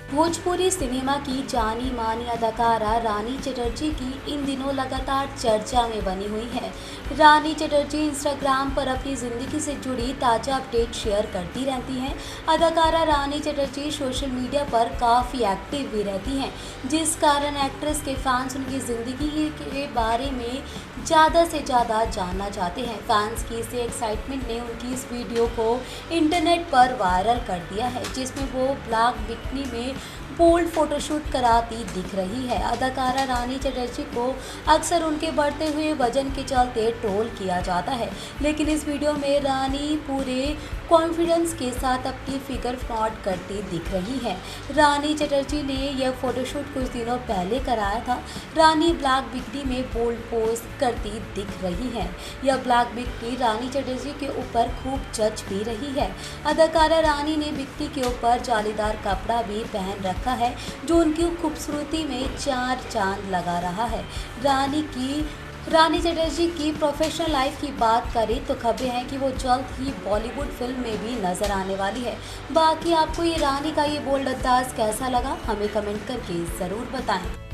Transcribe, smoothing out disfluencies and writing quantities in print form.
Bhojpuri cinema की जानी मानी अदाकारा रानी चटर्जी की इन दिनों लगातार चर्चा में बनी हुई है। रानी चटर्जी इंस्टाग्राम पर अपनी ज़िंदगी से जुड़ी ताज़ा अपडेट शेयर करती रहती हैं। अदाकारा रानी चटर्जी सोशल मीडिया पर काफ़ी एक्टिव भी रहती हैं, जिस कारण एक्ट्रेस के फैंस उनकी ज़िंदगी के बारे में ज़्यादा से ज़्यादा जानना चाहते हैं। फैंस की इस एक्साइटमेंट ने उनकी इस वीडियो को इंटरनेट पर वायरल कर दिया है, जिसमें वो ब्लैक बिकनी में बोल्ड फोटोशूट कराती दिख रही है। अदाकारा रानी चटर्जी को अक्सर उनके बढ़ते हुए वजन के चलते ट्रोल किया जाता है, लेकिन इस वीडियो में रानी पूरे कॉन्फिडेंस के साथ अपनी फिगर फ्लॉन्ट करती दिख रही है। रानी चटर्जी ने यह फोटोशूट कुछ दिनों पहले कराया था। रानी ब्लैक बिकनी में बोल्ड पोज करती दिख रही है। यह ब्लैक बिकनी रानी चटर्जी के ऊपर खूब जच भी रही है। अदाकारा रानी ने बिकनी के ऊपर जालीदार कपड़ा भी पहन रखा है, जो उनकी खूबसूरती में चार चांद लगा रहा है। रानी चटर्जी की प्रोफेशनल लाइफ की बात करें तो खबरें हैं कि वो जल्द ही बॉलीवुड फिल्म में भी नजर आने वाली है। बाकी आपको ये रानी का ये बोल्ड अंदाज कैसा लगा, हमें कमेंट करके ज़रूर बताएं।